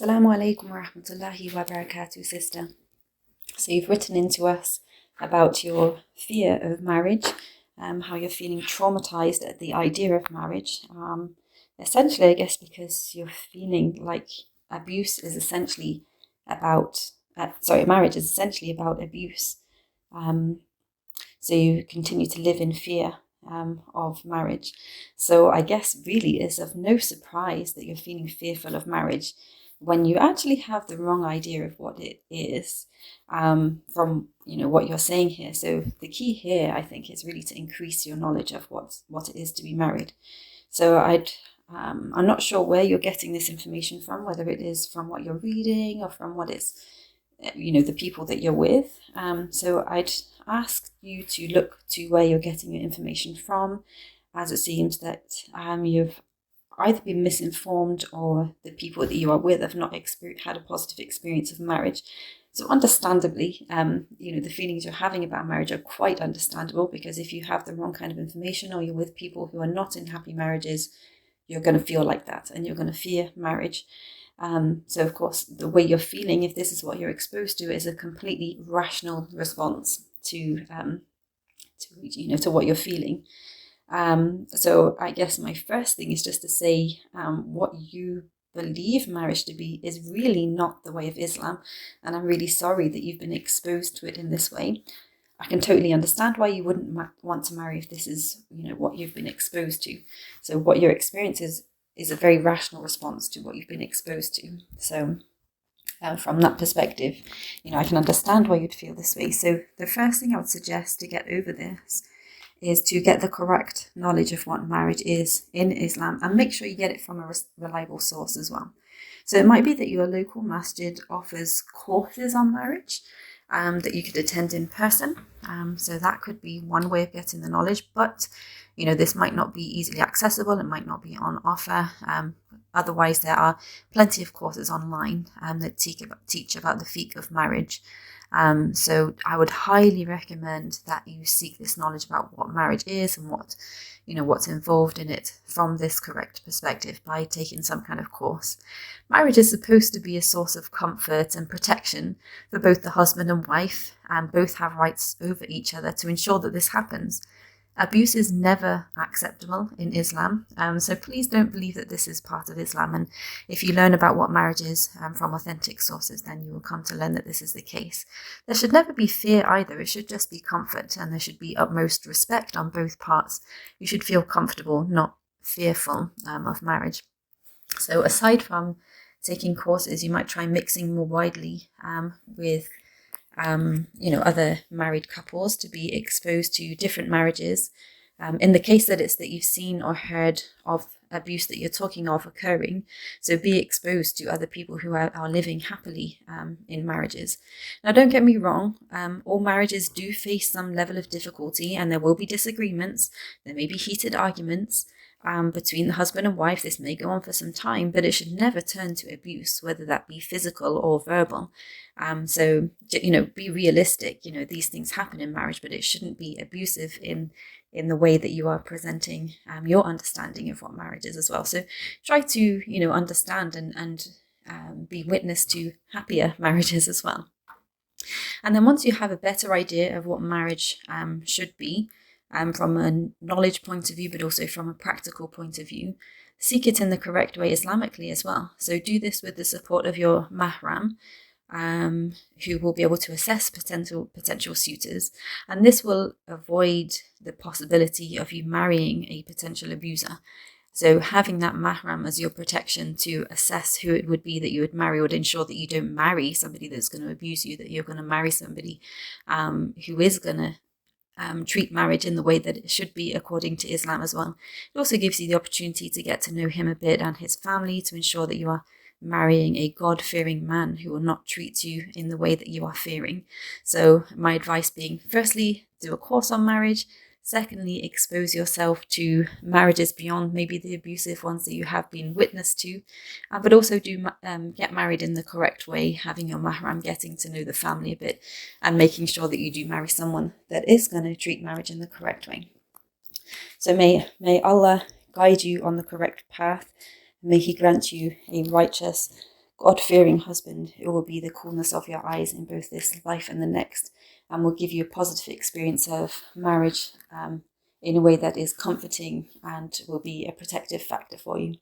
Assalamu alaikum wa rahmatullahi wa barakatuh, sister. So you've written into us about your fear of marriage, how you're feeling traumatized at the idea of marriage. Essentially, I guess because you're feeling like abuse is essentially about, marriage is essentially about abuse. So you continue to live in fear of marriage. So I guess really it's of no surprise that you're feeling fearful of marriage when you actually have the wrong idea of what it is, from what you're saying here. So the key here, I think, is really to increase your knowledge of what it is to be married. So I'm not sure where you're getting this information from, whether it is from what you're reading or from what it's the people that you're with. So I'd ask you to look to where you're getting your information from, as it seems that you've either been misinformed or the people that you are with have not had a positive experience of marriage. So understandably, the feelings you're having about marriage are quite understandable, because if you have the wrong kind of information or you're with people who are not in happy marriages, you're going to feel like that and you're going to fear marriage. So of course, the way you're feeling, if this is what you're exposed to, is a completely rational response to what you're feeling. So I guess my first thing is just to say what you believe marriage to be is really not the way of Islam, and I'm really sorry that you've been exposed to it in this way. I can totally understand why you wouldn't want to marry if this is what you've been exposed to. So what your experience is a very rational response to what you've been exposed to. So from that perspective, I can understand why you'd feel this way. So the first thing I would suggest to get over this is to get the correct knowledge of what marriage is in Islam, and make sure you get it from a reliable source as well. So it might be that your local masjid offers courses on marriage that you could attend in person. So that could be one way of getting the knowledge, but this might not be easily accessible. It might not be on offer. Otherwise, there are plenty of courses online that teach about the fiqh of marriage. So I would highly recommend that you seek this knowledge about what marriage is and what's involved in it from this correct perspective by taking some kind of course. Marriage is supposed to be a source of comfort and protection for both the husband and wife, and both have rights over each other to ensure that this happens. Abuse is never acceptable in Islam, so please don't believe that this is part of Islam. And if you learn about what marriage is from authentic sources, then you will come to learn that this is the case. There should never be fear either. It should just be comfort, and there should be utmost respect on both parts. You should feel comfortable, not fearful of marriage. So aside from taking courses, you might try mixing more widely with other married couples to be exposed to different marriages. In the case that it's that you've seen or heard of abuse that you're talking of occurring, so be exposed to other people who are living happily in marriages. Now, don't get me wrong, all marriages do face some level of difficulty, and there will be disagreements. There may be heated arguments between the husband and wife. This may go on for some time, but it should never turn to abuse, whether that be physical or verbal. So be realistic. These things happen in marriage, but it shouldn't be abusive in the way that you are presenting your understanding of what marriage is as well. So try to understand and be witness to happier marriages as well. And then once you have a better idea of what marriage should be, from a knowledge point of view, but also from a practical point of view, seek it in the correct way Islamically as well. So do this with the support of your mahram, who will be able to assess potential suitors, and this will avoid the possibility of you marrying a potential abuser. So having that mahram as your protection to assess who it would be that you would marry would ensure that you don't marry somebody that's going to abuse you, that you're going to marry somebody who is going to treat marriage in the way that it should be according to Islam as well. It also gives you the opportunity to get to know him a bit and his family, to ensure that you are marrying a God-fearing man who will not treat you in the way that you are fearing. So my advice being, firstly, do a course on marriage. Secondly, expose yourself to marriages beyond maybe the abusive ones that you have been witness to, but also do get married in the correct way, having your mahram, getting to know the family a bit, and making sure that you do marry someone that is going to treat marriage in the correct way. So may Allah guide you on the correct path. May He grant you a righteous, God-fearing husband who will be the coolness of your eyes in both this life and the next, and will give you a positive experience of marriage in a way that is comforting and will be a protective factor for you.